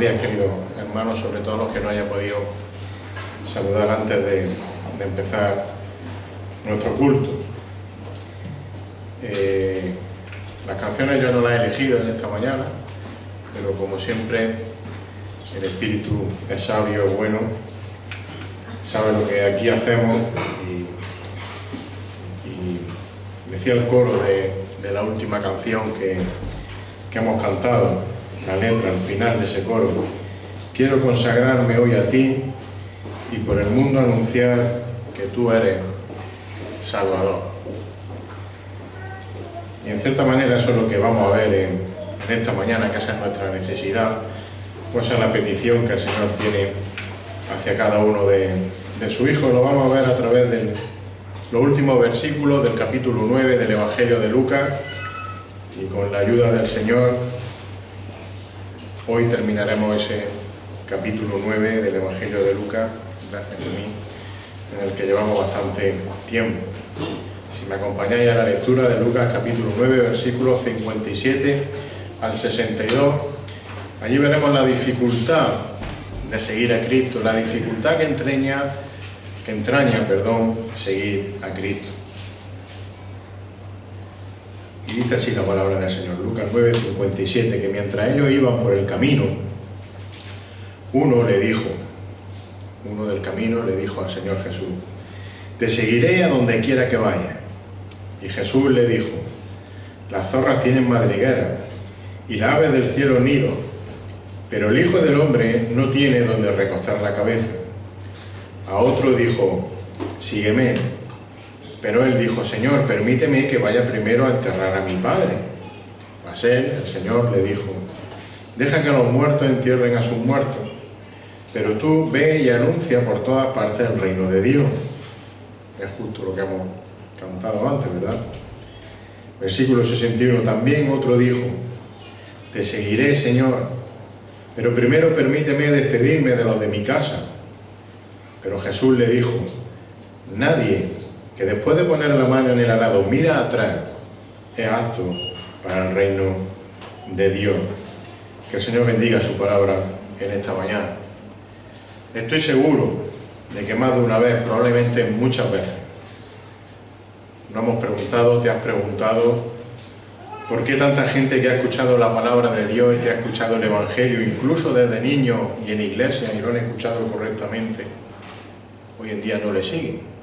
días, queridos hermanos, sobre todo los que no hayan podido saludar antes de empezar nuestro culto. Las canciones yo no las he elegido en esta mañana, pero como siempre el Espíritu es sabio, bueno, sabe lo que aquí hacemos y decía el coro de la última canción que hemos cantado, la letra al final de ese coro: quiero consagrarme hoy a ti y por el mundo anunciar que tú eres Salvador. Y en cierta manera eso es lo que vamos a ver en esta mañana, que esa es nuestra necesidad, pues esa es la petición que el Señor tiene hacia cada uno de su Hijo. Lo vamos a ver a través de los últimos versículos del capítulo 9 del Evangelio de Lucas, y con la ayuda del Señor hoy terminaremos ese capítulo 9 del Evangelio de Lucas, gracias a mí, en el que llevamos bastante tiempo. Si me acompañáis a la lectura de Lucas capítulo 9, versículos 57 al 62, allí veremos la dificultad de seguir a Cristo, la dificultad que entraña, seguir a Cristo. Y dice así la palabra del Señor, Lucas 9, 57, que mientras ellos iban por el camino, uno del camino le dijo al Señor Jesús: te seguiré a donde quiera que vayas. Y Jesús le dijo: las zorras tienen madrigueras y las aves del cielo nido, pero el Hijo del Hombre no tiene donde recostar la cabeza. A otro dijo: sígueme. Pero él dijo: Señor, permíteme que vaya primero a enterrar a mi padre. Mas él, el Señor, le dijo: deja que los muertos entierren a sus muertos, pero tú ve y anuncia por todas partes el reino de Dios. Es justo lo que hemos cantado antes, ¿verdad? Versículo 61, también otro dijo: te seguiré, Señor, pero primero permíteme despedirme de los de mi casa. Pero Jesús le dijo: nadie que después de poner la mano en el arado mira atrás es apto para el reino de Dios. Que el Señor bendiga su palabra en esta mañana. Estoy seguro de que más de una vez, probablemente muchas veces, nos hemos preguntado, te has preguntado, ¿por qué tanta gente que ha escuchado la palabra de Dios y que ha escuchado el Evangelio, incluso desde niños y en iglesia, y lo han escuchado correctamente, hoy en día no le siguen?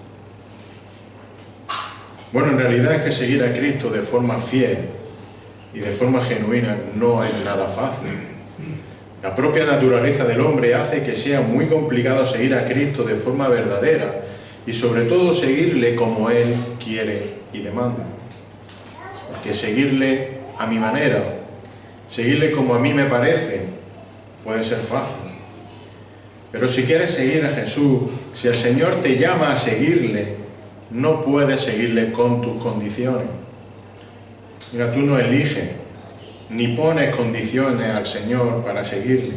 Bueno, en realidad es que seguir a Cristo de forma fiel y de forma genuina no es nada fácil. La propia naturaleza del hombre hace que sea muy complicado seguir a Cristo de forma verdadera y sobre todo seguirle como Él quiere y demanda. Porque seguirle a mi manera, seguirle como a mí me parece, puede ser fácil. Pero si quieres seguir a Jesús, si el Señor te llama a seguirle, no puedes seguirle con tus condiciones. Mira, tú no eliges ni pones condiciones al Señor para seguirle,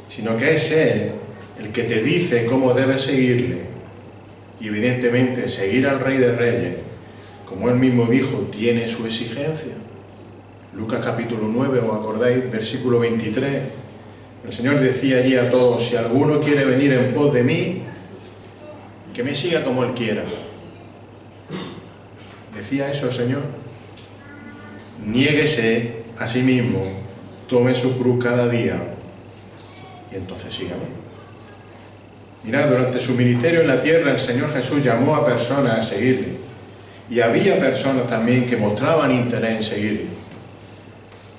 sino que es Él el que te dice cómo debes seguirle. Y evidentemente seguir al Rey de Reyes, como Él mismo dijo, tiene su exigencia. Lucas capítulo 9, ¿os acordáis? Versículo 23. El Señor decía allí a todos: si alguno quiere venir en pos de mí, que me siga como Él quiera. Decía eso el Señor: niéguese a sí mismo, tome su cruz cada día y entonces sígame. Mirad, durante su ministerio en la tierra el Señor Jesús llamó a personas a seguirle, y había personas también que mostraban interés en seguirle,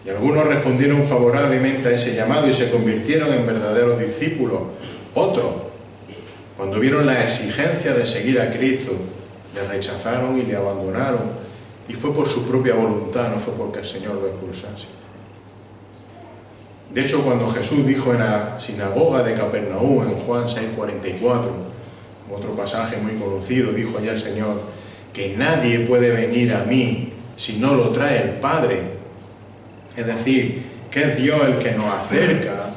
y algunos respondieron favorablemente a ese llamado y se convirtieron en verdaderos discípulos. Otros, cuando vieron la exigencia de seguir a Cristo, le rechazaron y le abandonaron, y fue por su propia voluntad, no fue porque el Señor lo expulsase. De hecho, cuando Jesús dijo en la sinagoga de Capernaum, en Juan 6:44, otro pasaje muy conocido, dijo allá el Señor que nadie puede venir a mí si no lo trae el Padre. Es decir, que es Dios el que nos acerca,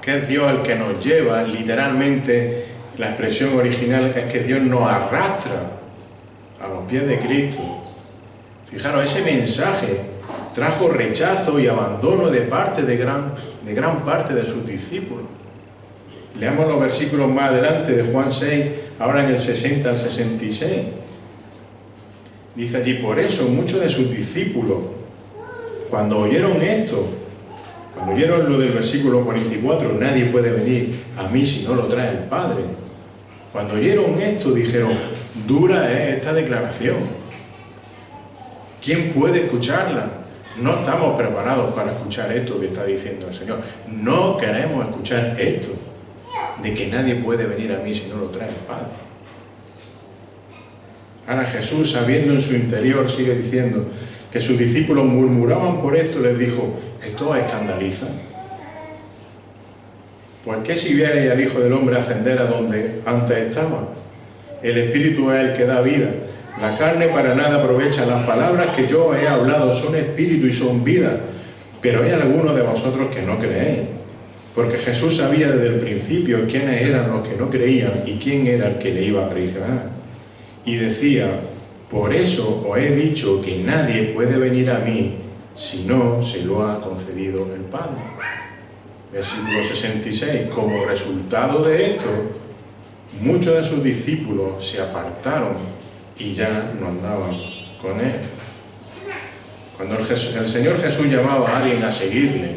que es Dios el que nos lleva. Literalmente, la expresión original es que Dios nos arrastra a los pies de Cristo. Fijaros, ese mensaje trajo rechazo y abandono de parte de gran de gran parte de sus discípulos. Leamos los versículos más adelante de Juan 6, ahora en el 60 al 66. Dice allí: por eso muchos de sus discípulos, cuando oyeron esto, cuando oyeron lo del versículo 44, nadie puede venir a mí si no lo trae el Padre. Cuando oyeron esto dijeron: dura es esta declaración. ¿Quién puede escucharla? No estamos preparados para escuchar esto que está diciendo el Señor. No queremos escuchar esto de que nadie puede venir a mí si no lo trae el Padre. Ahora Jesús, sabiendo en su interior, sigue diciendo que sus discípulos murmuraban por esto, les dijo: ¿esto os escandaliza? Pues ¿qué si vierais al Hijo del Hombre ascender a donde antes estaba? El Espíritu es el que da vida. La carne para nada aprovecha. Las palabras que yo he hablado son espíritu y son vida. Pero hay algunos de vosotros que no creéis. Porque Jesús sabía desde el principio quiénes eran los que no creían y quién era el que le iba a traicionar. Y decía: por eso os he dicho que nadie puede venir a mí si no se lo ha concedido el Padre. Versículo 66. Como resultado de esto, muchos de sus discípulos se apartaron y ya no andaban con él. Cuando el Señor Jesús llamaba a alguien a seguirle,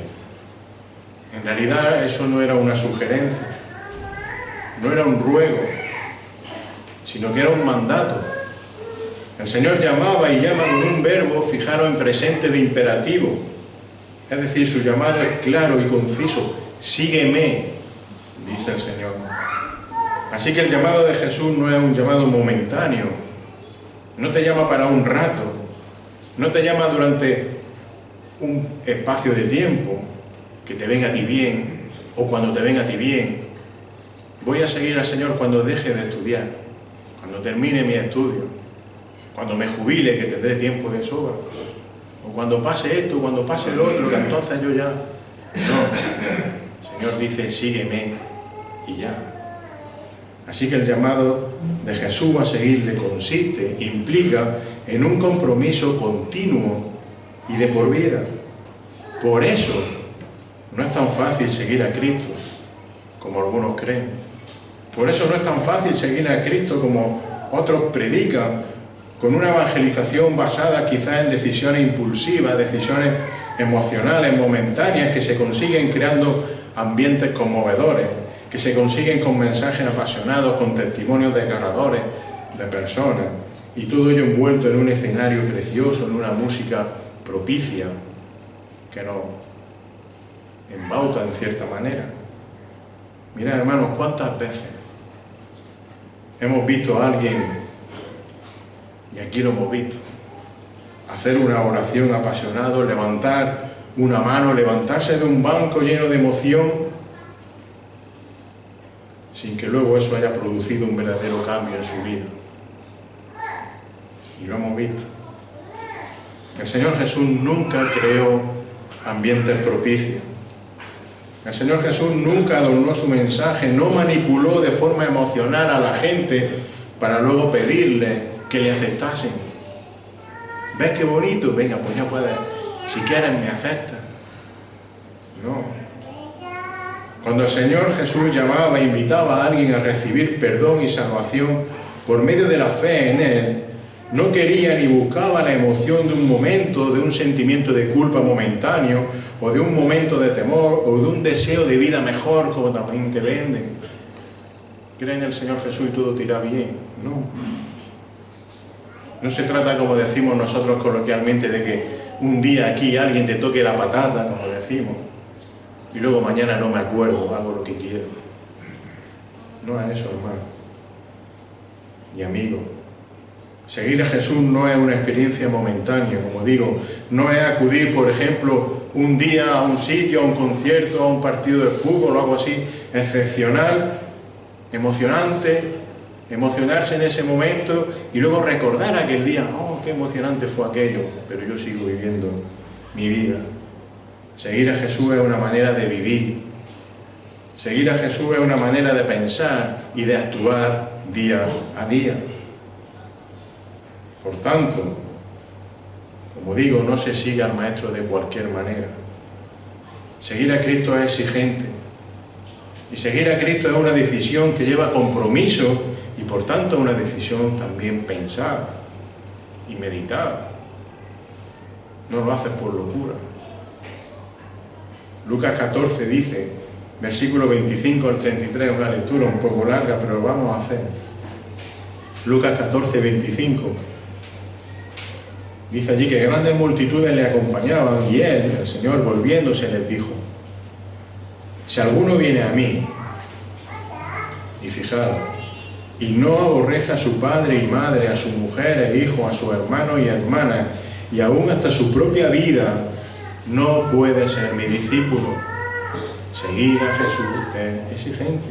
en realidad eso no era una sugerencia, no era un ruego, sino que era un mandato. El Señor llamaba y llama con un verbo, fijaros, en presente de imperativo. Es decir, su llamado es claro y conciso: sígueme, dice el Señor. Así que el llamado de Jesús no es un llamado momentáneo. No te llama para un rato, no te llama durante un espacio de tiempo que te venga a ti bien o cuando te venga a ti bien. Voy a seguir al Señor cuando deje de estudiar, cuando termine mi estudio, cuando me jubile, que tendré tiempo de sobra, o cuando pase esto, cuando pase lo otro, que entonces yo ya... No, el Señor dice: sígueme y ya. Así que el llamado de Jesús a seguirle consiste, implica en un compromiso continuo y de por vida. Por eso no es tan fácil seguir a Cristo como algunos creen. Por eso no es tan fácil seguir a Cristo como otros predican, con una evangelización basada quizás en decisiones impulsivas, decisiones emocionales, momentáneas, que se consiguen creando ambientes conmovedores, que se consiguen con mensajes apasionados, con testimonios desgarradores de personas, y todo ello envuelto en un escenario precioso, en una música propicia, que nos embauta en cierta manera. Mirad, hermanos, cuántas veces hemos visto a alguien, y aquí lo hemos visto, hacer una oración apasionada, levantar una mano, levantarse de un banco lleno de emoción, sin que luego eso haya producido un verdadero cambio en su vida. Y lo hemos visto. El Señor Jesús nunca creó ambientes propicios. El Señor Jesús nunca adornó su mensaje, no manipuló de forma emocional a la gente para luego pedirle que le aceptasen. ¿Ves qué bonito? Venga, pues ya puedes, si quieres me aceptas. No. Cuando el Señor Jesús llamaba e invitaba a alguien a recibir perdón y salvación por medio de la fe en Él, no quería ni buscaba la emoción de un momento, de un sentimiento de culpa momentáneo, o de un momento de temor, o de un deseo de vida mejor, como también te venden. Cree en el Señor Jesús y todo te irá bien. No. No se trata, como decimos nosotros coloquialmente, de que un día aquí alguien te toque la patata, como decimos, y luego mañana no me acuerdo, hago lo que quiero. No es eso, hermano y amigo. Seguir a Jesús no es una experiencia momentánea, como digo, no es acudir, por ejemplo, un día a un sitio, a un concierto, a un partido de fútbol o algo así, excepcional, emocionante, emocionarse en ese momento y luego recordar aquel día: oh, qué emocionante fue aquello, pero yo sigo viviendo mi vida. Seguir a Jesús es una manera de vivir. Seguir a Jesús es una manera de pensar y de actuar día a día. Por tanto, como digo, no se sigue al Maestro de cualquier manera. Seguir a Cristo es exigente. Y seguir a Cristo es una decisión que lleva compromiso y por tanto una decisión también pensada y meditada. No lo haces por locura. Lucas 14 dice, versículo 25 al 33, una lectura un poco larga, pero lo vamos a hacer. Lucas 14, 25. Dice allí que grandes multitudes le acompañaban y él, el Señor, volviéndose, les dijo: si alguno viene a mí, y fijaros, y no aborrece a su padre y madre, a su mujer e hijo, a sus hermanos y hermanas, y aún hasta su propia vida, no puede ser mi discípulo. Seguir a Jesús es exigente.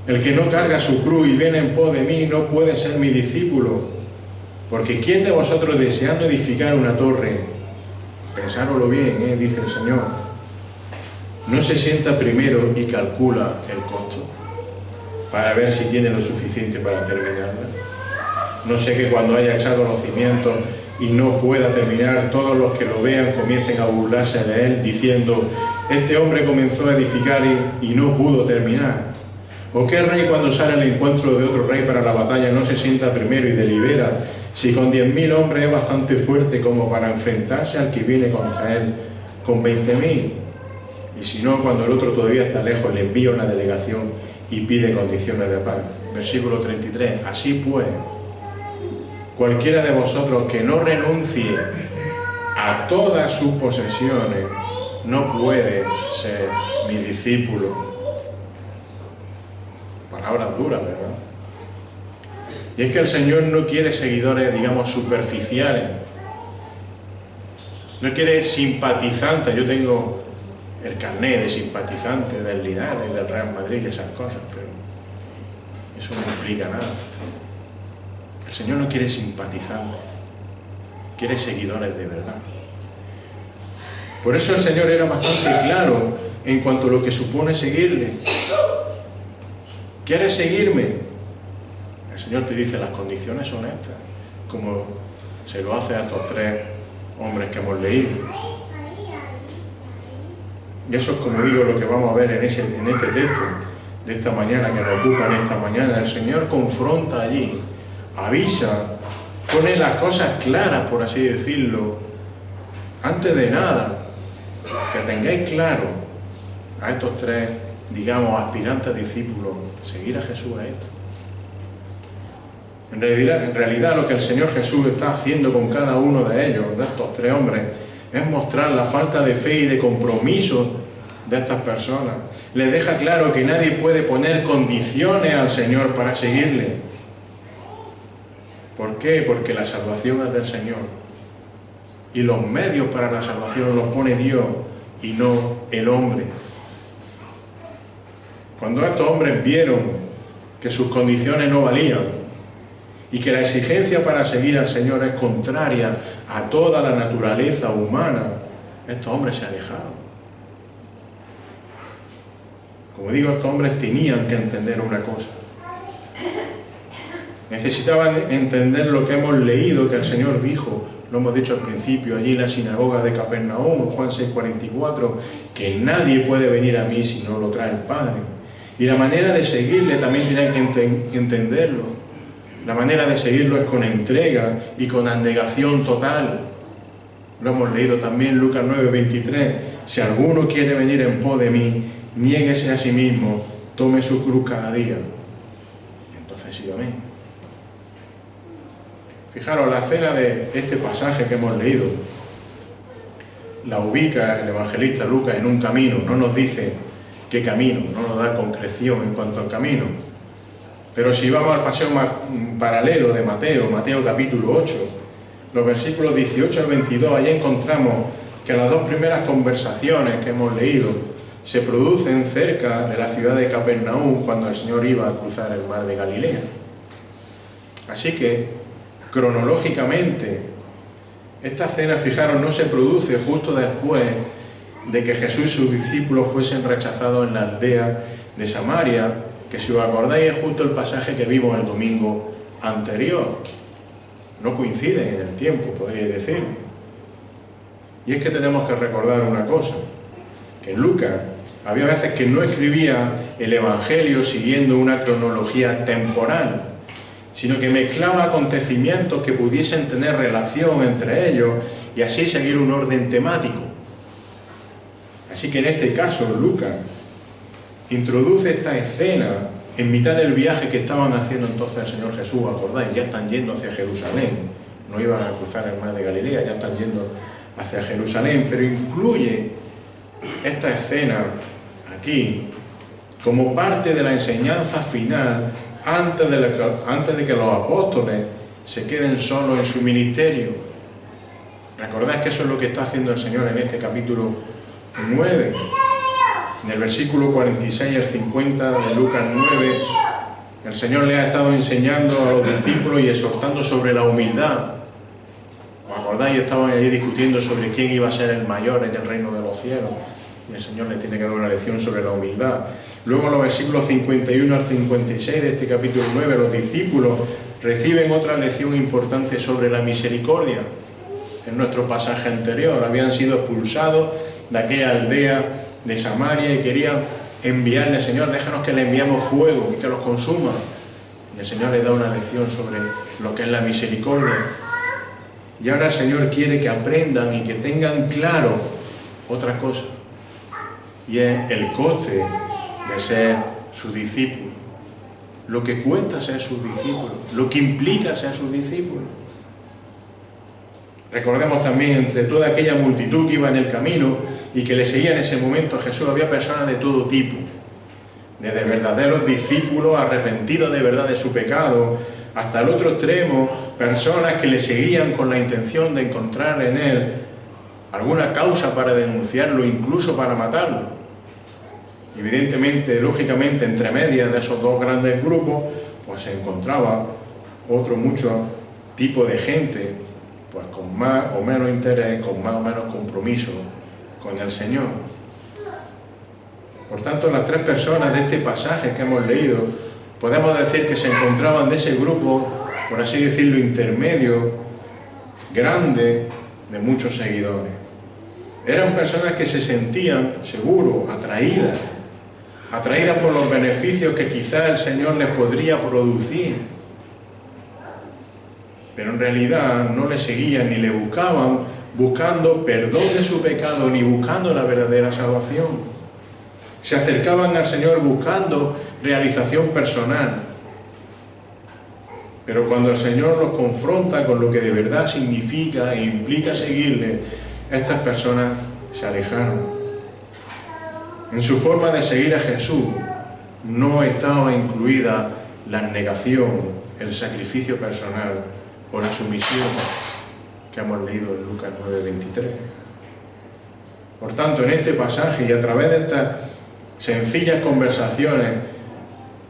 El que no carga su cruz y viene en pos de mí no puede ser mi discípulo. Porque ¿quién de vosotros, deseando edificar una torre, pensároslo bien, dice el Señor, no se sienta primero y calcula el costo para ver si tiene lo suficiente para terminarla? No sé que cuando haya echado los cimientos y no pueda terminar, todos los que lo vean comiencen a burlarse de él, diciendo: este hombre comenzó a edificar y no pudo terminar. ¿O qué rey, cuando sale al encuentro de otro rey para la batalla, no se sienta primero y delibera si con 10.000 hombres es bastante fuerte como para enfrentarse al que viene contra él con 20.000? Y si no, cuando el otro todavía está lejos, le envía una delegación y pide condiciones de paz. Versículo 33. Así pues, cualquiera de vosotros que no renuncie a todas sus posesiones no puede ser mi discípulo. Palabras duras, ¿verdad? Y es que el Señor no quiere seguidores, digamos, superficiales. No quiere simpatizantes. Yo tengo el carné de simpatizante del Linares, del Real Madrid y esas cosas, pero eso no implica nada. El Señor no quiere simpatizantes, quiere seguidores de verdad. Por eso el Señor era bastante claro en cuanto a lo que supone seguirle. ¿Quieres seguirme? El Señor te dice: las condiciones son estas, como se lo hace a estos tres hombres que hemos leído. Y eso es, como digo, lo que vamos a ver en este texto de esta mañana, que nos ocupa en esta mañana. El Señor confronta allí, avisa, pone las cosas claras, por así decirlo. Antes de nada, que tengáis claro a estos tres, digamos, aspirantes discípulos, seguir a Jesús es esto. En realidad lo que el Señor Jesús está haciendo con cada uno de ellos, de estos tres hombres, es mostrar la falta de fe y de compromiso de estas personas. Les deja claro que nadie puede poner condiciones al Señor para seguirle. ¿Por qué? Porque la salvación es del Señor. Y los medios para la salvación los pone Dios y no el hombre. Cuando estos hombres vieron que sus condiciones no valían y que la exigencia para seguir al Señor es contraria a toda la naturaleza humana, estos hombres se alejaron. Como digo, estos hombres tenían que entender una cosa. Necesitaban entender lo que hemos leído, que el Señor dijo, lo hemos dicho al principio, allí en la sinagoga de Capernaum, en Juan 6:44, que nadie puede venir a mí si no lo trae el Padre. Y la manera de seguirle también tenían que entenderlo. La manera de seguirlo es con entrega y con abnegación total. Lo hemos leído también, Lucas 9:23. Si alguno quiere venir en pos de mí, niéguese a sí mismo, tome su cruz cada día. Y entonces sígame. Fijaros, la escena de este pasaje que hemos leído la ubica el evangelista Lucas en un camino. No nos dice qué camino, no nos da concreción en cuanto al camino. Pero si vamos al paseo paralelo de Mateo capítulo 8, los versículos 18 al 22, allí encontramos que las dos primeras conversaciones que hemos leído se producen cerca de la ciudad de Capernaum, cuando el Señor iba a cruzar el mar de Galilea. Así que, cronológicamente, esta escena, fijaros, no se produce justo después de que Jesús y sus discípulos fuesen rechazados en la aldea de Samaria, que si os acordáis es justo el pasaje que vimos el domingo anterior. No coinciden en el tiempo, podríais decirme. Y es que tenemos que recordar una cosa. que Lucas había veces que no escribía el Evangelio siguiendo una cronología temporal, sino que mezclaba acontecimientos que pudiesen tener relación entre ellos y así seguir un orden temático. Así que en este caso Lucas introduce esta escena en mitad del viaje que estaban haciendo entonces el Señor Jesús, ¿acordáis? Ya están yendo hacia Jerusalén, no iban a cruzar el mar de Galilea, ya están yendo hacia Jerusalén, pero incluye esta escena aquí como parte de la enseñanza final antes de que los apóstoles se queden solos en su ministerio. Recordad que eso es lo que está haciendo el Señor en este capítulo 9. En el versículo 46 al 50 de Lucas 9, el Señor le ha estado enseñando a los discípulos y exhortando sobre la humildad. ¿Os acordáis? Estaban ahí discutiendo sobre quién iba a ser el mayor en el reino de los cielos. Y el Señor les tiene que dar una lección sobre la humildad. Luego en los versículos 51 al 56 de este capítulo 9, los discípulos reciben otra lección importante sobre la misericordia. En nuestro pasaje anterior habían sido expulsados de aquella aldea de Samaria y querían enviarle, Señor, déjanos que le enviamos fuego y que los consuma. Y el Señor les da una lección sobre lo que es la misericordia. Y ahora el Señor quiere que aprendan y que tengan claro otra cosa, y es el coste de ser sus discípulos, lo que cuesta ser sus discípulos, lo que implica ser sus discípulos. Recordemos también, entre toda aquella multitud que iba en el camino y que le seguía en ese momento a Jesús, había personas de todo tipo, desde verdaderos discípulos arrepentidos de verdad de su pecado, hasta el otro extremo, personas que le seguían con la intención de encontrar en él alguna causa para denunciarlo, incluso para matarlo. Evidentemente, lógicamente, entre medias de esos dos grandes grupos, pues se encontraba otro mucho tipo de gente, pues con más o menos interés, con más o menos compromiso con el Señor. Por tanto, las tres personas de este pasaje que hemos leído, podemos decir que se encontraban de ese grupo, por así decirlo, intermedio, grande, de muchos seguidores. Eran personas que se sentían, seguro, atraídas por los beneficios que quizá el Señor les podría producir. Pero en realidad no le seguían ni le buscaban buscando perdón de su pecado, ni buscando la verdadera salvación. Se acercaban al Señor buscando realización personal. Pero cuando el Señor los confronta con lo que de verdad significa e implica seguirle, estas personas se alejaron. En su forma de seguir a Jesús no estaba incluida la negación, el sacrificio personal o la sumisión que hemos leído en Lucas 9:23. Por tanto, en este pasaje y a través de estas sencillas conversaciones,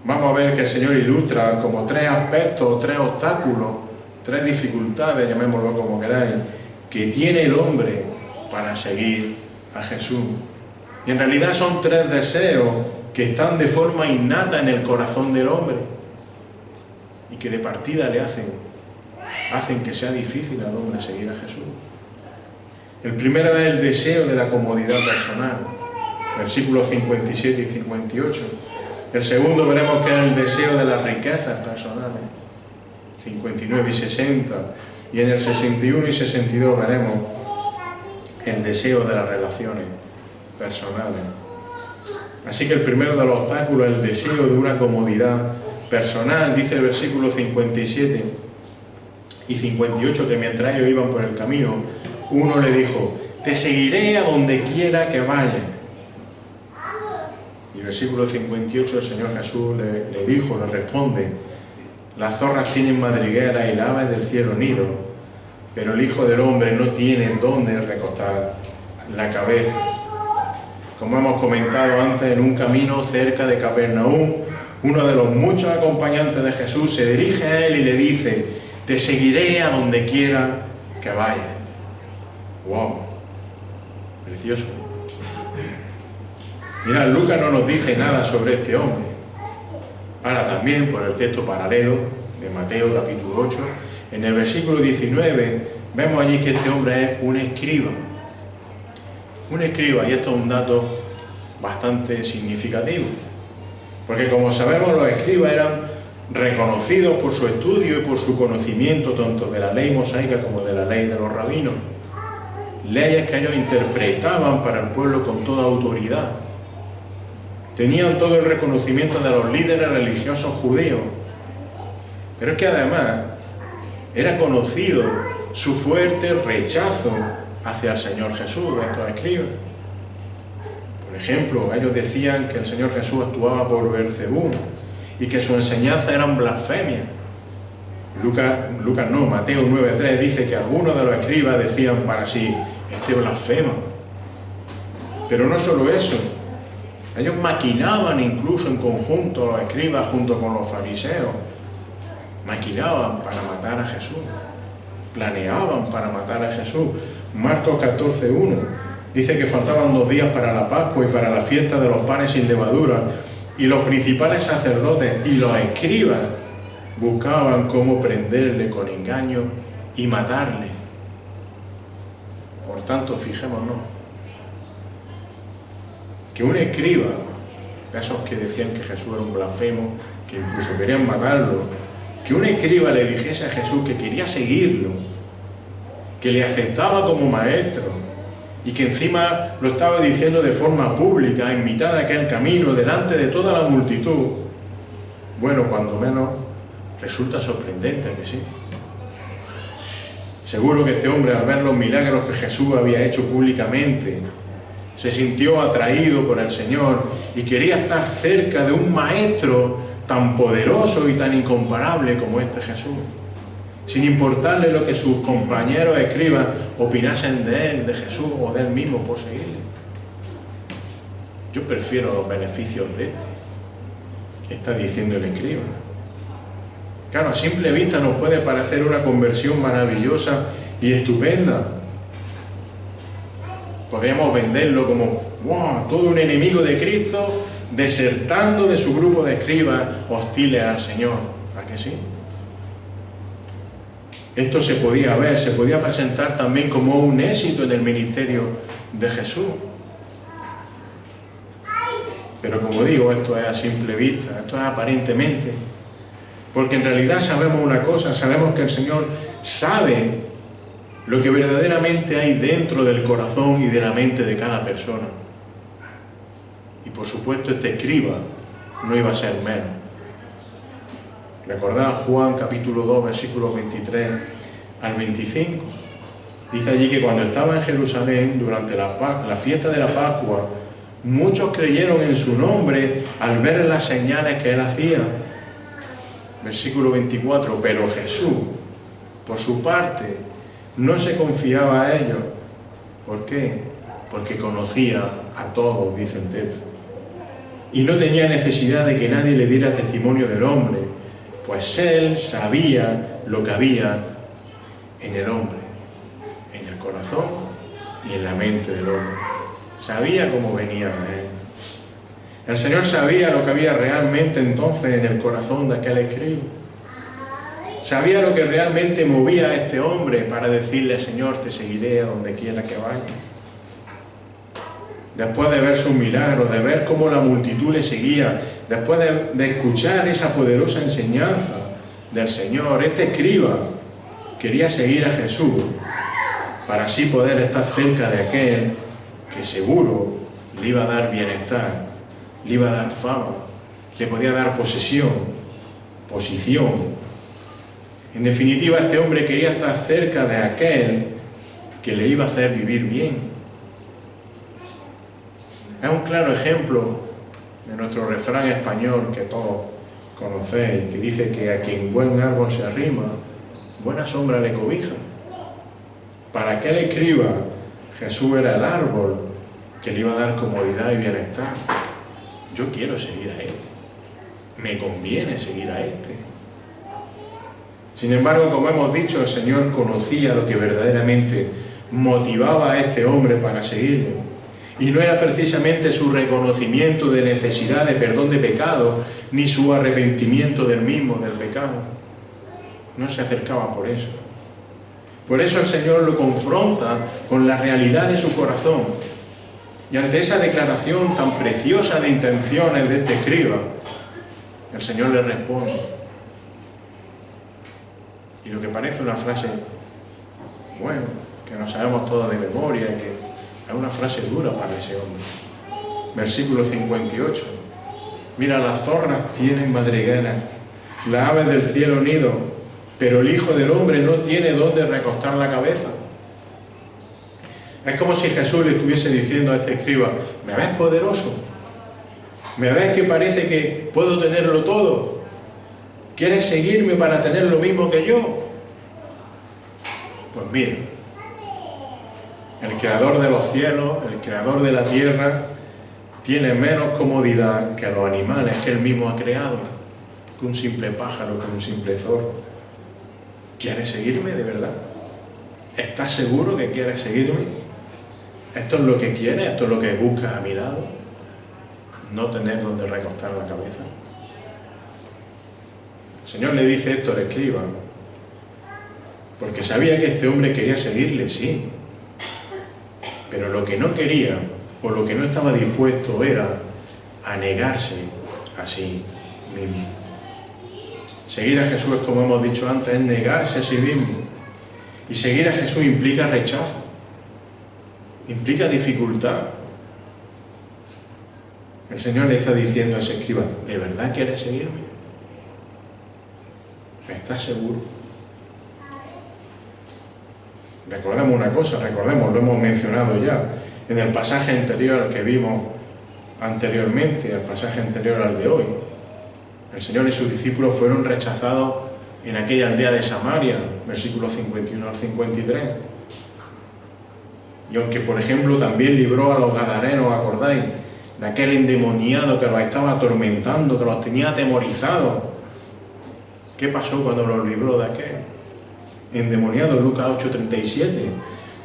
vamos a ver que el Señor ilustra como tres aspectos, tres obstáculos, tres dificultades, llamémoslo como queráis, que tiene el hombre para seguir a Jesús. Y en realidad son tres deseos que están de forma innata en el corazón del hombre y que de partida le hacen que sea difícil al hombre seguir a Jesús. El primero es el deseo de la comodidad personal, versículos 57 y 58. El segundo veremos que es el deseo de las riquezas personales, 59 y 60. Y en el 61 y 62 veremos el deseo de las relaciones personales. Así que el primero de los obstáculos es el deseo de una comodidad personal. Dice el versículo 57 y 58 que mientras ellos iban por el camino, uno le dijo: te seguiré a donde quiera que vaya. Y el versículo 58 el Señor Jesús le dijo, le responde: las zorras tienen madrigueras y las aves del cielo nido, pero el Hijo del Hombre no tiene dónde recostar la cabeza. Como hemos comentado antes, en un camino cerca de Capernaum, uno de los muchos acompañantes de Jesús se dirige a él y le dice: te seguiré a donde quiera que vaya. ¡Wow! Precioso. Mirad, Lucas no nos dice nada sobre este hombre. Ahora también, por el texto paralelo de Mateo capítulo 8, en el versículo 19, vemos allí que este hombre es un escriba. Un escriba, y esto es un dato bastante significativo. Porque como sabemos, los escribas eran reconocidos por su estudio y por su conocimiento tanto de la ley mosaica como de la ley de los rabinos. Leyes que ellos interpretaban para el pueblo con toda autoridad. Tenían todo el reconocimiento de los líderes religiosos judíos. Pero es que además era conocido su fuerte rechazo hacia el Señor Jesús de estos escribas. Por ejemplo, ellos decían que el Señor Jesús actuaba por Beelzebú y que su enseñanza eran blasfemias. Mateo 9:3 dice que algunos de los escribas decían para sí: este blasfema. Pero no solo eso, ellos maquinaban incluso en conjunto, los escribas junto con los fariseos, maquinaban para matar a Jesús, planeaban para matar a Jesús. Marcos 14:1 dice que faltaban 2 días para la Pascua y para la fiesta de los panes sin levadura, y los principales sacerdotes y los escribas buscaban cómo prenderle con engaño y matarle. Por tanto, fijémonos que un escriba, de esos que decían que Jesús era un blasfemo, que incluso querían matarlo, que un escriba le dijese a Jesús que quería seguirlo, que le aceptaba como maestro y que encima lo estaba diciendo de forma pública, en mitad de aquel camino, delante de toda la multitud, bueno, cuando menos resulta sorprendente, que sí. Seguro que este hombre, al ver los milagros que Jesús había hecho públicamente, se sintió atraído por el Señor y quería estar cerca de un maestro tan poderoso y tan incomparable como este Jesús, sin importarle lo que sus compañeros escribas opinasen de él, de Jesús o de él mismo por seguirle. Yo prefiero los beneficios de este, está diciendo el escriba. Claro, a simple vista nos puede parecer una conversión maravillosa y estupenda. Podríamos venderlo como, wow, todo un enemigo de Cristo desertando de su grupo de escribas hostiles al Señor. ¿A que sí? Esto se podía ver, se podía presentar también como un éxito en el ministerio de Jesús. Pero como digo, esto es a simple vista, esto es aparentemente. Porque en realidad sabemos una cosa, sabemos que el Señor sabe lo que verdaderamente hay dentro del corazón y de la mente de cada persona. Y por supuesto este escriba no iba a ser menos. Recordad Juan capítulo 2, versículos 23 al 25. Dice allí que cuando estaba en Jerusalén durante la fiesta de la Pascua, muchos creyeron en su nombre al ver las señales que él hacía. Versículo 24, pero Jesús, por su parte, no se confiaba a ellos. ¿Por qué? Porque conocía a todos, dice el texto. Y no tenía necesidad de que nadie le diera testimonio del hombre, pues él sabía lo que había en el hombre, en el corazón y en la mente del hombre. Sabía cómo venía a él. El Señor sabía lo que había realmente entonces en el corazón de aquel escriba. Sabía lo que realmente movía a este hombre para decirle: Señor, te seguiré a donde quiera que vaya. Después de ver sus milagros, de ver cómo la multitud le seguía, después de escuchar esa poderosa enseñanza del Señor, este escriba quería seguir a Jesús para así poder estar cerca de aquel que seguro le iba a dar bienestar, le iba a dar fama, le podía dar posesión, posición. En definitiva, este hombre quería estar cerca de aquel que le iba a hacer vivir bien. Es un claro ejemplo de nuestro refrán español que todos conocéis, que dice que a quien buen árbol se arrima, buena sombra le cobija. Para aquel escriba, Jesús era el árbol que le iba a dar comodidad y bienestar. Yo quiero seguir a él, me conviene seguir a este. Sin embargo, como hemos dicho, el Señor conocía lo que verdaderamente motivaba a este hombre para seguirle. Y no era precisamente su reconocimiento de necesidad de perdón de pecado, ni su arrepentimiento del mismo, del pecado. No se acercaba por eso. Por eso el Señor lo confronta con la realidad de su corazón. Y ante esa declaración tan preciosa de intenciones de este escriba, el Señor le responde. Y lo que parece una frase, bueno, que nos sabemos todos de memoria, que es una frase dura para ese hombre. Versículo 58. Mira, las zorras tienen madrigueras, las aves del cielo nido, pero el Hijo del Hombre no tiene dónde recostar la cabeza. Es como si Jesús le estuviese diciendo a este escriba, ¿me ves poderoso? ¿Me ves que parece que puedo tenerlo todo? ¿Quieres seguirme para tener lo mismo que yo? Pues mira, el creador de los cielos, el creador de la tierra, tiene menos comodidad que los animales que él mismo ha creado, que un simple pájaro, que un simple zorro. ¿Quieres seguirme de verdad? ¿Estás seguro que quieres seguirme? ¿Esto es lo que quieres? ¿Esto es lo que buscas a mi lado? ¿No tener donde recostar la cabeza? El Señor le dice esto al escriba, porque sabía que este hombre quería seguirle, sí, pero lo que no quería, o lo que no estaba dispuesto, era a negarse a sí mismo. Seguir a Jesús, como hemos dicho antes, es negarse a sí mismo. Y seguir a Jesús implica rechazo, implica dificultad. El Señor le está diciendo a ese escriba, ¿de verdad quieres seguirme? ¿Estás seguro? Recordemos una cosa, lo hemos mencionado ya, en el pasaje anterior que vimos anteriormente, el pasaje anterior al de hoy. El Señor y sus discípulos fueron rechazados en aquella aldea de Samaria, versículos 51 al 53. Y aunque, por ejemplo, también libró a los gadarenos, ¿acordáis?, de aquel endemoniado que los estaba atormentando, que los tenía atemorizados. ¿Qué pasó cuando los libró de aquel endemoniado? Lucas 8:37.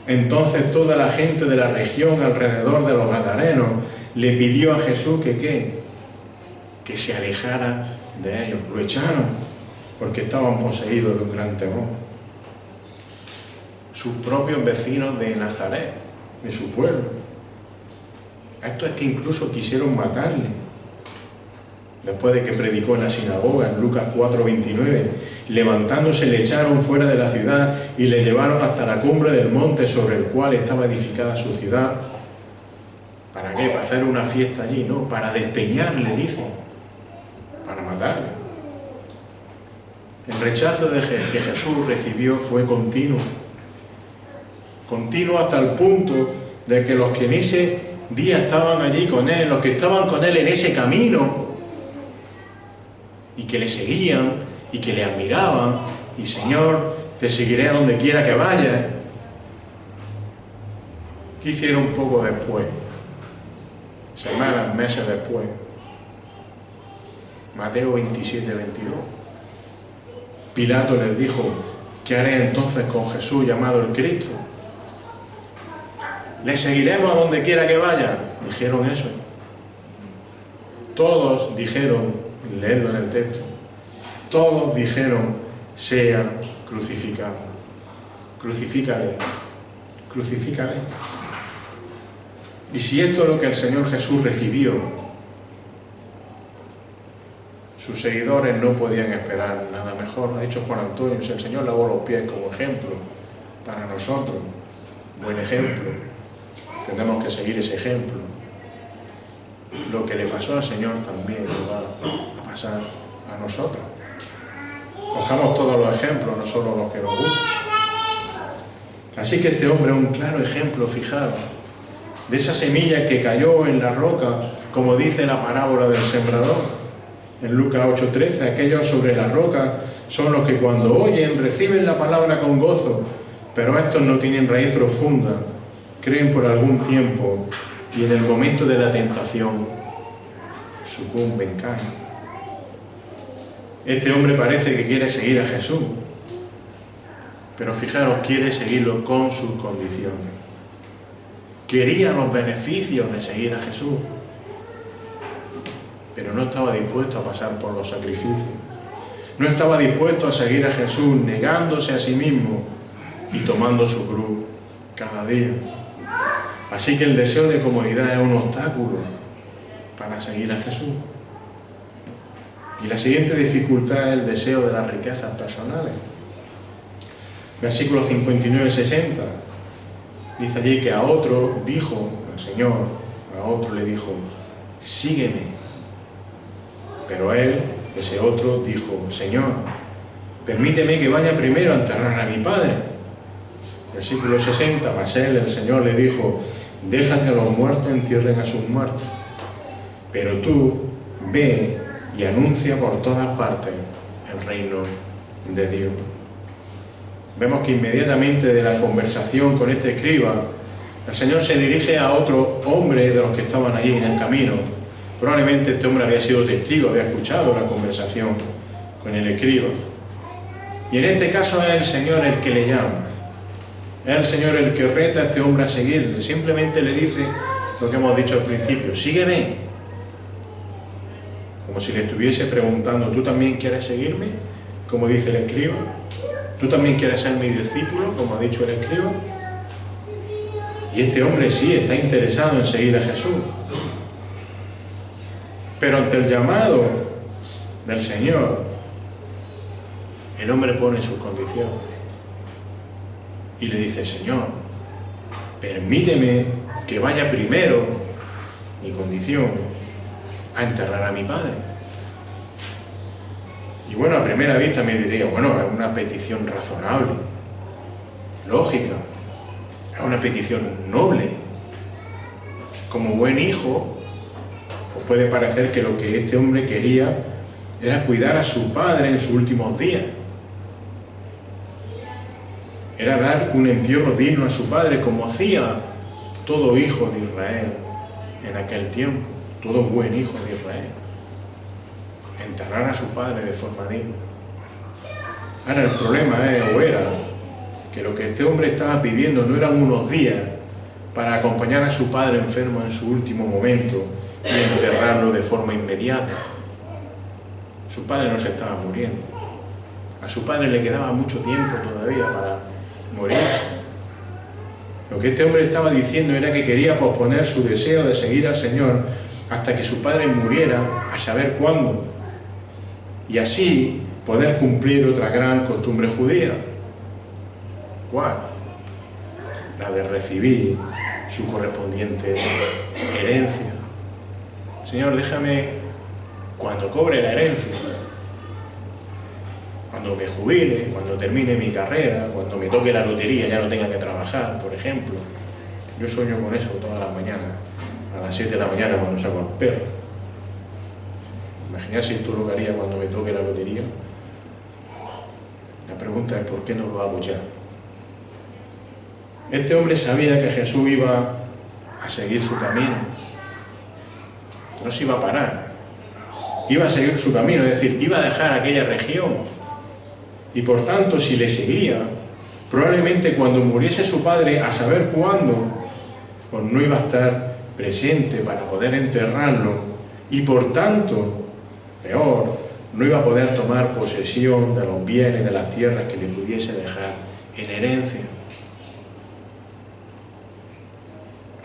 Entonces toda la gente de la región alrededor de los gadarenos le pidió a Jesús que se alejara de ellos. Lo echaron porque estaban poseídos de un gran temor. Sus propios vecinos de Nazaret, de su pueblo. Esto es que incluso quisieron matarle. Después de que predicó en la sinagoga, en Lucas 4:29, levantándose le echaron fuera de la ciudad y le llevaron hasta la cumbre del monte sobre el cual estaba edificada su ciudad. ¿Para qué? ¿Para hacer una fiesta allí? No, para despeñarle, dice, para matarle. El rechazo que Jesús recibió fue continuo hasta el punto de que los que en ese día estaban allí con él, los que estaban con él en ese camino, y que le seguían, y que le admiraban, y Señor, te seguiré a donde quiera que vayas. ¿Qué hicieron un poco después? Semanas, meses después. Mateo 27:22. Pilato les dijo, ¿qué haré entonces con Jesús llamado el Cristo? Le seguiremos a donde quiera que vaya. Dijeron eso. Todos dijeron, leerlo en el texto, todos dijeron, sea crucificado. Crucifícale, crucifícale. Y si esto es lo que el Señor Jesús recibió, sus seguidores no podían esperar nada mejor. Ha dicho Juan Antonio, si el Señor lavó los pies como ejemplo para nosotros, buen ejemplo, tenemos que seguir ese ejemplo. Lo que le pasó al Señor también le va a pasar a nosotros. Cojamos todos los ejemplos, no solo los que nos gustan. Así que este hombre es un claro ejemplo, fijaros, de esa semilla que cayó en la roca, como dice la parábola del sembrador. En Lucas 8:13, aquellos sobre la roca son los que cuando oyen reciben la palabra con gozo, pero estos no tienen raíz profunda, creen por algún tiempo y en el momento de la tentación sucumben, caen. Este hombre parece que quiere seguir a Jesús, pero fijaros, quiere seguirlo con sus condiciones. Quería los beneficios de seguir a Jesús, pero no estaba dispuesto a pasar por los sacrificios. No estaba dispuesto a seguir a Jesús negándose a sí mismo y tomando su cruz cada día. Así que el deseo de comodidad es un obstáculo para seguir a Jesús. Y la siguiente dificultad es el deseo de las riquezas personales. Versículos 59-60. Dice allí que a otro dijo el Señor, a otro le dijo, sígueme. Pero él, ese otro, dijo, Señor, permíteme que vaya primero a enterrar a mi padre. Versículo 60, mas él, el Señor, le dijo, deja que los muertos entierren a sus muertos. Pero tú ve y anuncia por todas partes el reino de Dios. Vemos que inmediatamente de la conversación con este escriba, el Señor se dirige a otro hombre de los que estaban allí en el camino. Probablemente este hombre había sido testigo, había escuchado la conversación con el escriba. Y en este caso es el Señor el que le llama. Es el Señor el que reta a este hombre a seguirle. Simplemente le dice lo que hemos dicho al principio, sígueme. Como si le estuviese preguntando, ¿tú también quieres seguirme? Como dice el escriba. ¿Tú también quieres ser mi discípulo? Como ha dicho el escriba. Y este hombre sí está interesado en seguir a Jesús. Pero ante el llamado del Señor, el hombre pone sus condiciones. Y le dice, Señor, permíteme que vaya primero, mi condición, a enterrar a mi padre. Y bueno, a primera vista me diría, bueno, es una petición razonable, lógica, es una petición noble. Como buen hijo, pues puede parecer que lo que este hombre quería era cuidar a su padre en sus últimos días. Era dar un entierro digno a su padre, como hacía todo hijo de Israel en aquel tiempo, todo buen hijo de Israel. Enterrar a su padre de forma digna. Ahora el problema era que lo que este hombre estaba pidiendo no eran unos días para acompañar a su padre enfermo en su último momento y enterrarlo de forma inmediata. Su padre no se estaba muriendo. A su padre le quedaba mucho tiempo todavía para morirse. Lo que este hombre estaba diciendo era que quería posponer su deseo de seguir al Señor hasta que su padre muriera, a saber cuándo, y así poder cumplir otra gran costumbre judía. ¿Cuál? La de recibir su correspondiente herencia. Señor, déjame, cuando cobre la herencia, cuando me jubile, cuando termine mi carrera, cuando me toque la lotería, ya no tenga que trabajar, por ejemplo. Yo sueño con eso todas las mañanas, a las 7 de la mañana cuando saco al perro. Imagina si tú lo harías cuando me toque la lotería. La pregunta es, ¿por qué no lo hago ya? Este hombre sabía que Jesús iba a seguir su camino. No se iba a parar. Iba a seguir su camino, es decir, iba a dejar aquella región. Y por tanto, si le seguía, probablemente cuando muriese su padre, a saber cuándo, pues no iba a estar presente para poder enterrarlo. Y por tanto, peor, no iba a poder tomar posesión de los bienes, de las tierras que le pudiese dejar en herencia.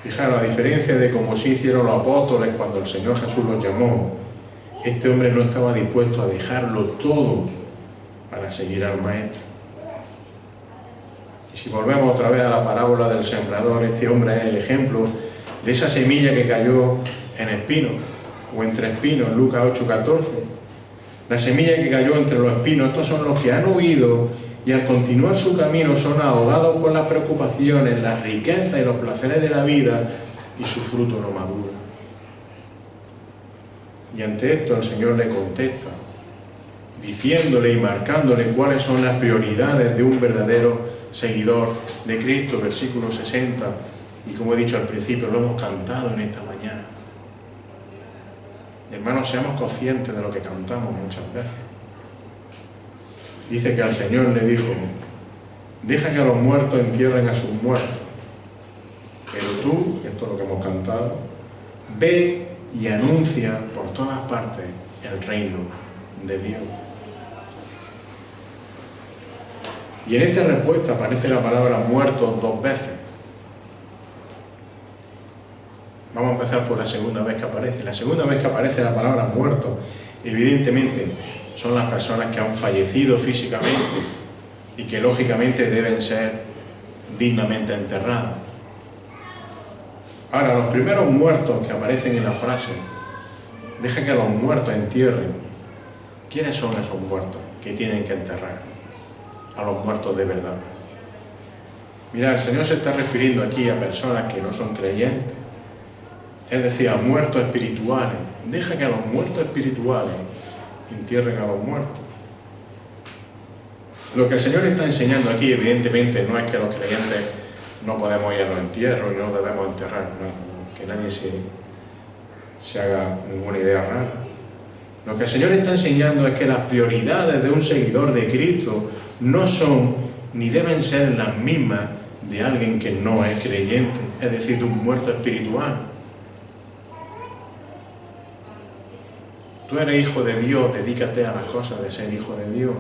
Fijaros, a diferencia de como sí hicieron los apóstoles cuando el Señor Jesús los llamó, este hombre no estaba dispuesto a dejarlo todo para seguir al Maestro. Y si volvemos otra vez a la parábola del sembrador, este hombre es el ejemplo de esa semilla que cayó en espinos, o entre espinos, Lucas 8:14. La semilla que cayó entre los espinos, estos son los que han oído y al continuar su camino son ahogados por las preocupaciones, las riquezas y los placeres de la vida, y su fruto no madura. Y ante esto el Señor le contesta, diciéndole y marcándole cuáles son las prioridades de un verdadero seguidor de Cristo, versículo 60, y como he dicho al principio, lo hemos cantado en esta mañana. Hermanos, seamos conscientes de lo que cantamos muchas veces. Dice que al Señor le dijo, deja que a los muertos entierren a sus muertos, pero tú, esto es lo que hemos cantado, ve y anuncia por todas partes el reino de Dios. Y en esta respuesta aparece la palabra muertos 2 veces. Vamos a empezar por la segunda vez que aparece. La segunda vez que aparece la palabra muerto, evidentemente, son las personas que han fallecido físicamente y que lógicamente deben ser dignamente enterradas. Ahora, los primeros muertos que aparecen en la frase, deja que los muertos entierren. ¿Quiénes son esos muertos que tienen que enterrar? A los muertos de verdad. Mirad, el Señor se está refiriendo aquí a personas que no son creyentes, es decir, a muertos espirituales. Deja que a los muertos espirituales entierren a los muertos. Lo que el Señor está enseñando aquí, evidentemente, no es que los creyentes no podemos ir a los entierros y no debemos enterrar, no, que nadie se haga ninguna idea rara. Lo que el Señor está enseñando es que las prioridades de un seguidor de Cristo no son ni deben ser las mismas de alguien que no es creyente, es decir, de un muerto espiritual. Tú eres hijo de Dios, dedícate a las cosas de ser hijo de Dios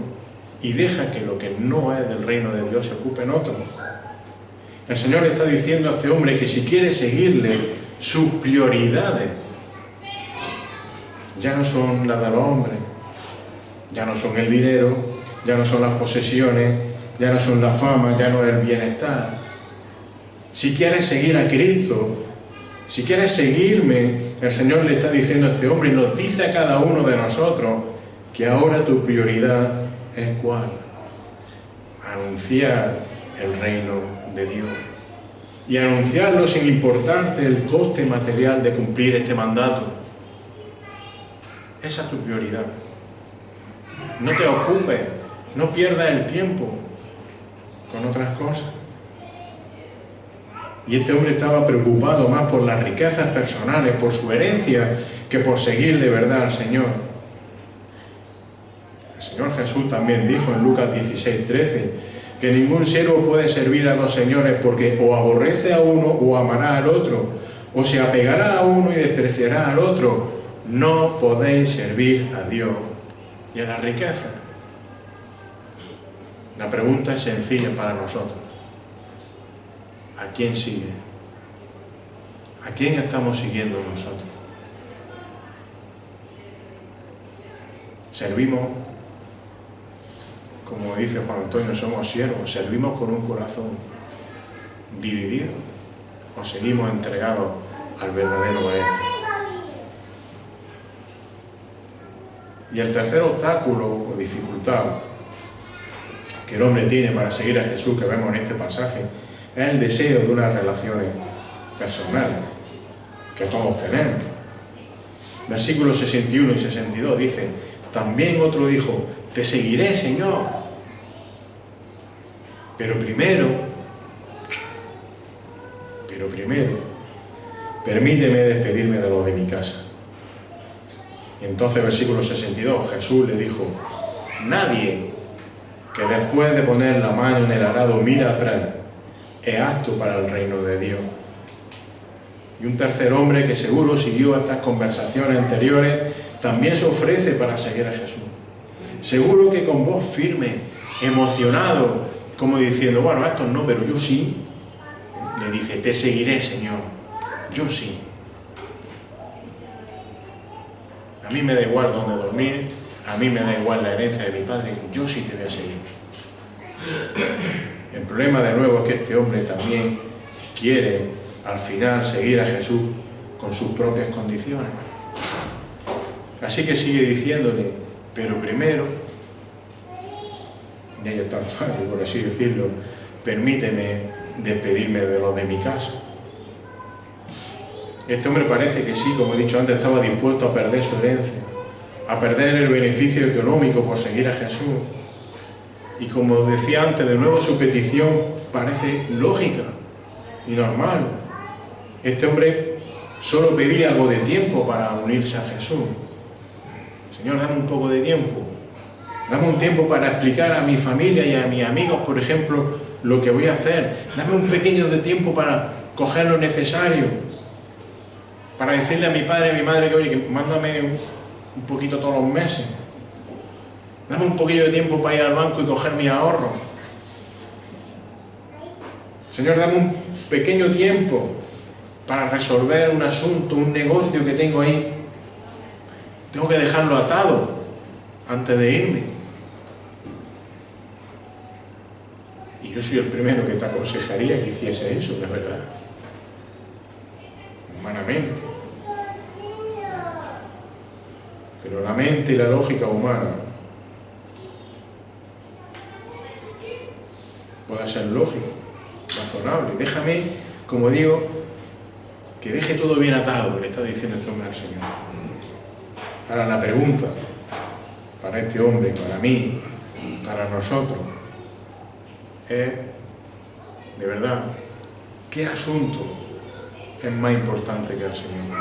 y deja que lo que no es del reino de Dios se ocupe en otro. El Señor le está diciendo a este hombre que si quiere seguirle, sus prioridades ya no son las de los hombres, ya no son el dinero, ya no son las posesiones, ya no son la fama, ya no es el bienestar. Si quieres seguir a Cristo, si quieres seguirme, el Señor le está diciendo a este hombre y nos dice a cada uno de nosotros que ahora tu prioridad es ¿cuál? Anunciar el reino de Dios. Y anunciarlo sin importarte el coste material de cumplir este mandato. Esa es tu prioridad. No te ocupes, no pierdas el tiempo con otras cosas. Y este hombre estaba preocupado más por las riquezas personales, por su herencia, que por seguir de verdad al Señor. El Señor Jesús también dijo en Lucas 16:13 que ningún siervo puede servir a dos señores porque o aborrece a uno o amará al otro, o se apegará a uno y despreciará al otro. No podéis servir a Dios y a la riqueza. La pregunta es sencilla para nosotros. ¿A quién sigue? ¿A quién estamos siguiendo nosotros? ¿Servimos, como dice Juan Antonio, somos siervos? ¿Servimos con un corazón dividido? ¿O seguimos entregados al verdadero Maestro? Y el tercer obstáculo o dificultad que el hombre tiene para seguir a Jesús, que vemos en este pasaje, es el deseo de unas relaciones personales que todos tenemos. Versículos 61 y 62 dice: también otro dijo, te seguiré, Señor, pero primero, permíteme despedirme de los de mi casa. Y entonces, versículo 62, Jesús le dijo: nadie que después de poner la mano en el arado mira atrás es apto para el reino de Dios. Y un tercer hombre que seguro siguió estas conversaciones anteriores también se ofrece para seguir a Jesús. Seguro que con voz firme, emocionado, como diciendo, bueno, estos no, pero yo sí. Le dice, te seguiré, Señor, yo sí. A mí me da igual dónde dormir, a mí me da igual la herencia de mi padre, yo sí te voy a seguir. El problema de nuevo es que este hombre también quiere al final seguir a Jesús con sus propias condiciones. Así que sigue diciéndole, pero primero, y ahí está el fallo, por así decirlo, permíteme despedirme de los de mi casa. Este hombre parece que sí, como he dicho antes, estaba dispuesto a perder su herencia, a perder el beneficio económico por seguir a Jesús. Y como decía antes, de nuevo su petición parece lógica y normal. Este hombre solo pedía algo de tiempo para unirse a Jesús. Señor, dame un poco de tiempo. Dame un tiempo para explicar a mi familia y a mis amigos, por ejemplo, lo que voy a hacer. Dame un pequeño de tiempo para coger lo necesario. Para decirle a mi padre y a mi madre que, oye, que mándame un poquito todos los meses. Dame un poquillo de tiempo para ir al banco y coger mi ahorro. Señor, dame un pequeño tiempo para resolver un asunto, un negocio que tengo ahí, tengo que dejarlo atado antes de irme. Y yo soy el primero que te aconsejaría que hiciese eso, de verdad. Humanamente. Pero la mente y la lógica humana puede ser lógico, razonable. Déjame, como digo, que deje todo bien atado, le está diciendo este hombre al Señor. Ahora la pregunta, para este hombre, para mí, para nosotros, es, de verdad, ¿qué asunto es más importante que el Señor?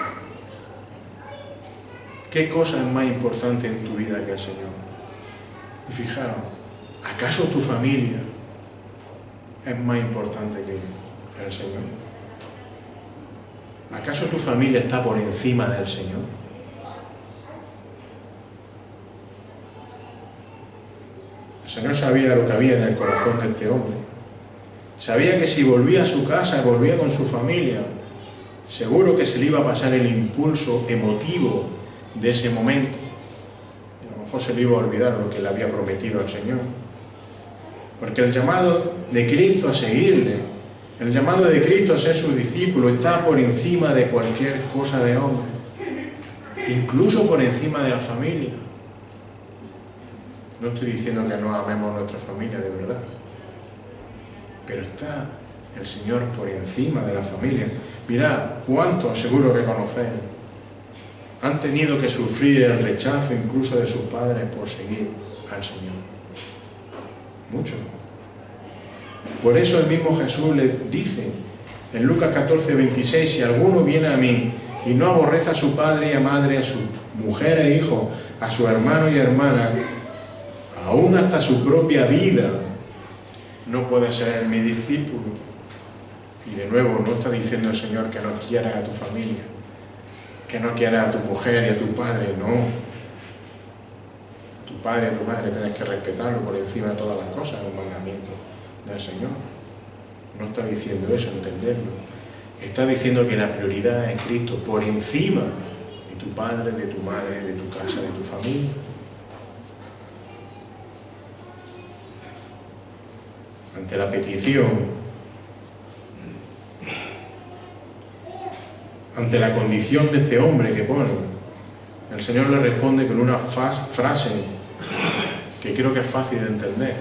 ¿Qué cosa es más importante en tu vida que el Señor? Y fijaros, ¿acaso tu familia es más importante que el Señor? ¿Acaso tu familia está por encima del Señor? El Señor sabía lo que había en el corazón de este hombre. Sabía que si volvía a su casa, volvía con su familia, seguro que se le iba a pasar el impulso emotivo de ese momento. Y a lo mejor se le iba a olvidar lo que le había prometido al Señor. Porque el llamado de Cristo a seguirle, el llamado de Cristo a ser su discípulo, está por encima de cualquier cosa de hombre, incluso por encima de la familia. No estoy diciendo que no amemos a nuestra familia de verdad, pero está el Señor por encima de la familia. Mirad, cuántos, seguro que conocéis, han tenido que sufrir el rechazo incluso de sus padres por seguir al Señor. Muchos. Por eso el mismo Jesús le dice en Lucas 14, 26, si alguno viene a mí y no aborrece a su padre y a madre, a su mujer e hijo, a su hermano y hermana, aún hasta su propia vida, no puede ser mi discípulo. Y de nuevo, no está diciendo el Señor que no quieras a tu familia, que no quieras a tu mujer y a tu padre, no. A tu padre y a tu madre tienes que respetarlo por encima de todas las cosas, es un mandamiento del Señor. No está diciendo eso, entenderlo. Está diciendo que la prioridad es Cristo por encima de tu padre, de tu madre, de tu casa, de tu familia. Ante la petición, ante la condición de este hombre que pone, el Señor le responde con una frase que creo que es fácil de entender.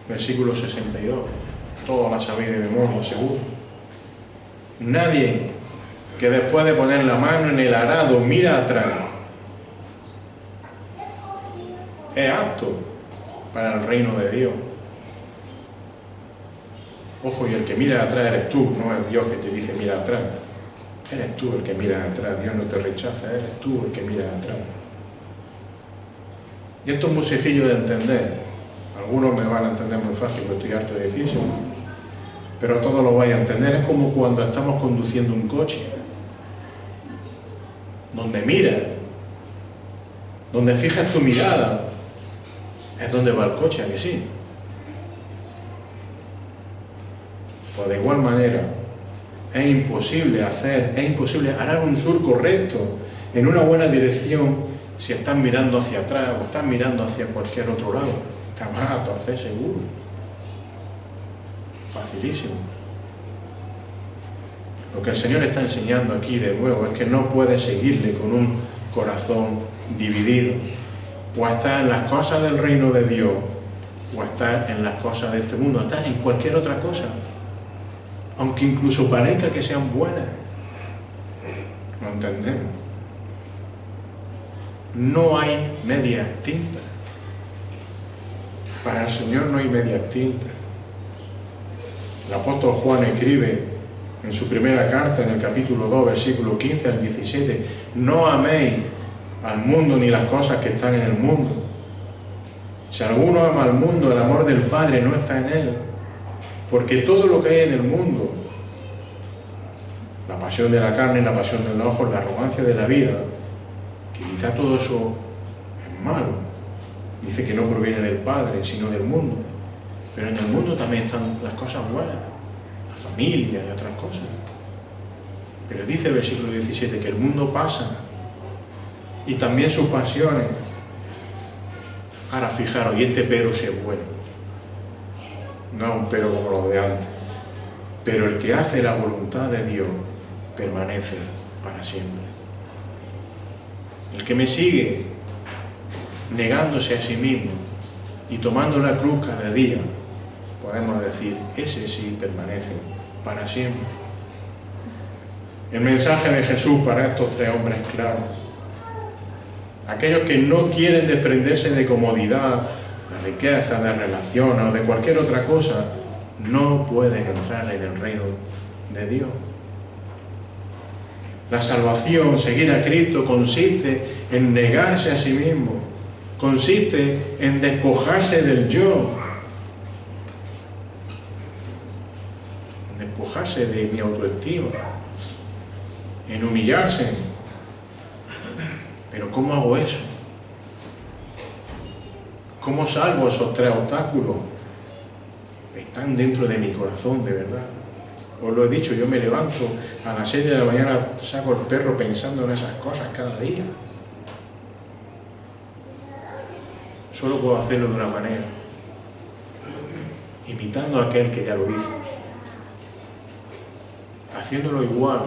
Versículo 62. Todos la sabéis de memoria, seguro. Nadie que después de poner la mano en el arado mira atrás es apto para el reino de Dios. Ojo, y el que mira atrás eres tú, no es Dios que te dice mira atrás. Eres tú el que mira atrás, Dios no te rechaza, eres tú el que mira atrás. Y esto es muy sencillo de entender. Algunos me van a entender muy fácil, porque estoy harto de decirlo. Pero todos lo vais a entender. Es como cuando estamos conduciendo un coche. Donde miras, donde fijas tu mirada, es donde va el coche, ¿a que sí? Pues de igual manera, es imposible arar un surco recto en una buena dirección si estás mirando hacia atrás o estás mirando hacia cualquier otro lado. Te vas a torcer seguro. Facilísimo. Lo que el Señor está enseñando aquí de nuevo es que no puedes seguirle con un corazón dividido. O estar en las cosas del reino de Dios, o estar en las cosas de este mundo, o estar en cualquier otra cosa. Aunque incluso parezca que sean buenas. Lo entendemos. No hay medias tintas. Para el Señor no hay medias tintas. El apóstol Juan escribe en su primera carta, en el capítulo 2, versículo 15 al 17, no améis al mundo ni las cosas que están en el mundo. Si alguno ama al mundo, el amor del Padre no está en él. Porque todo lo que hay en el mundo, la pasión de la carne, la pasión de los ojos, la arrogancia de la vida, que quizá todo eso es malo, dice que no proviene del Padre, sino del mundo. Pero en el mundo también están las cosas buenas, la familia y otras cosas. Pero dice el versículo 17 que el mundo pasa y también sus pasiones. Ahora fijaros, y este pero sí es bueno. No es un pero como los de antes. Pero el que hace la voluntad de Dios permanece para siempre. El que me sigue negándose a sí mismo y tomando la cruz cada día, podemos decir, ese sí permanece para siempre. El mensaje de Jesús para estos tres hombres es claro. Aquellos que no quieren desprenderse de comodidad, de riqueza, de relación o de cualquier otra cosa, no pueden entrar en el reino de Dios. La salvación, seguir a Cristo, consiste en negarse a sí mismo, consiste en despojarse del yo, en despojarse de mi autoestima, en humillarse. Pero ¿cómo hago eso? ¿Cómo salvo esos tres obstáculos? Están dentro de mi corazón, de verdad. Os lo he dicho, yo me levanto a las 6 de la mañana, saco el perro pensando en esas cosas cada día. Solo puedo hacerlo de una manera, imitando a aquel que ya lo hizo, haciéndolo igual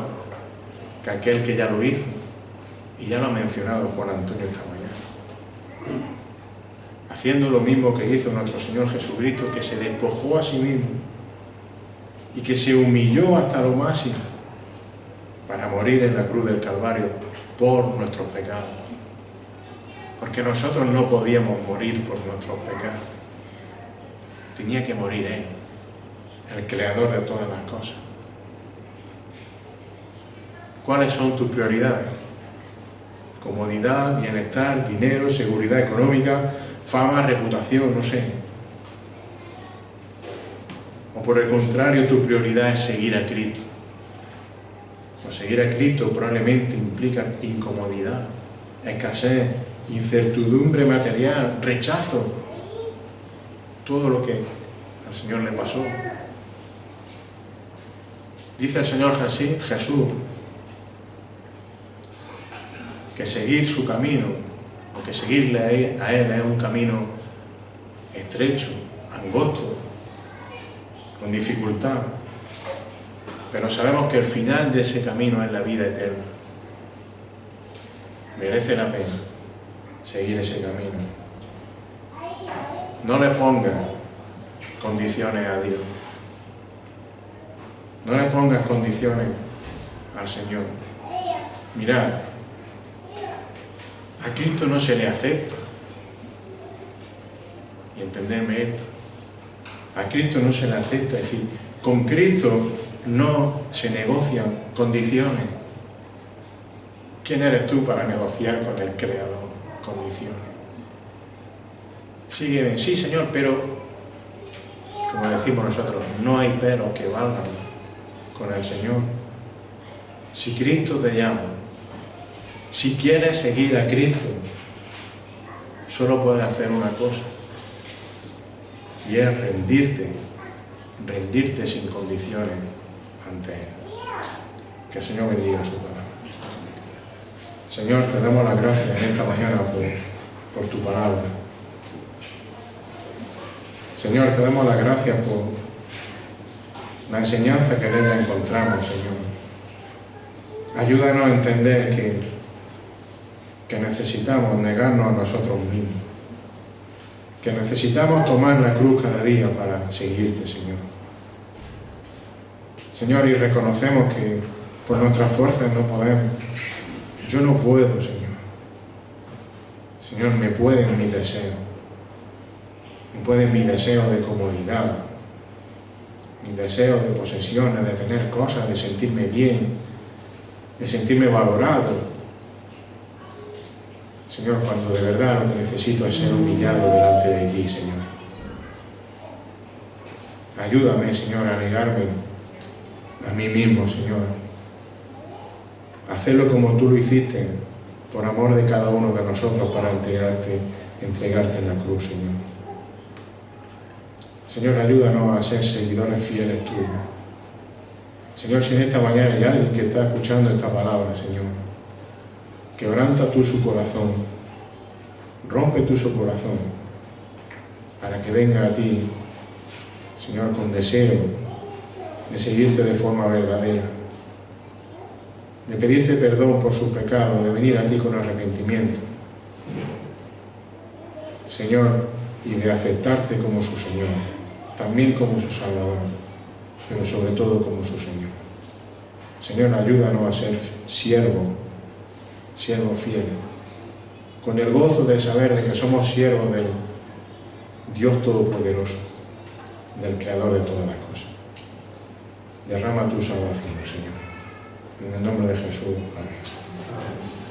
que aquel que ya lo hizo, y ya lo ha mencionado Juan Antonio esta mañana, haciendo lo mismo que hizo nuestro Señor Jesucristo, que se despojó a sí mismo y que se humilló hasta lo máximo para morir en la cruz del Calvario por nuestros pecados. Porque nosotros no podíamos morir por nuestros pecados. Tenía que morir Él, el creador de todas las cosas. ¿Cuáles son tus prioridades? Comodidad, bienestar, dinero, seguridad económica, fama, reputación, no sé. O por el contrario, tu prioridad es seguir a Cristo. O seguir a Cristo probablemente implica incomodidad, escasez, incertidumbre material, rechazo. Todo lo que al Señor le pasó. Dice el Señor Jesús que seguir su camino, o que seguirle a Él es un camino estrecho, angosto, con dificultad. Pero sabemos que el final de ese camino es la vida eterna. Merece la pena seguir ese camino. No le pongas condiciones a Dios. No le pongas condiciones al Señor. Mirad, a Cristo no se le acepta. Y entenderme esto. A Cristo no se le acepta. Es decir, con Cristo no se negocian condiciones. ¿Quién eres tú para negociar con el Creador condiciones? Sígueme, sí Señor, pero, como decimos nosotros, no hay pero que valgan con el Señor. Si Cristo te llama, si quieres seguir a Cristo, solo puedes hacer una cosa, y es rendirte sin condiciones ante Él. Que el Señor bendiga su palabra. Señor, te damos las gracias en esta mañana por tu palabra. Señor, te damos las gracias por la enseñanza que en ella encontramos, Señor. Ayúdanos a entender que necesitamos negarnos a nosotros mismos, que necesitamos tomar la cruz cada día para seguirte, Señor. Señor, y reconocemos que por nuestras fuerzas no podemos. Yo no puedo, Señor. Señor, me pueden mis deseos. Me pueden mis deseos de comodidad, mis deseos de posesiones, de tener cosas, de sentirme bien, de sentirme valorado. Señor, cuando de verdad lo que necesito es ser humillado delante de ti, Señor. Ayúdame, Señor, a negarme a mí mismo, Señor. Hacerlo como tú lo hiciste, por amor de cada uno de nosotros, para entregarte en la cruz, Señor. Señor, ayúdanos a ser seguidores fieles tuyos. Señor, si en esta mañana hay alguien que está escuchando esta palabra, Señor, quebranta tú su corazón, rompe tú su corazón, para que venga a ti, Señor, con deseo de seguirte de forma verdadera, de pedirte perdón por sus pecados, de venir a ti con arrepentimiento, Señor, y de aceptarte como su Señor, también como su Salvador, pero sobre todo como su Señor. Señor, ayúdanos a ser siervo fiel, con el gozo de saber de que somos siervos del Dios Todopoderoso, del Creador de todas las cosas. Derrama tu salvación, Señor. En el nombre de Jesús. Amén.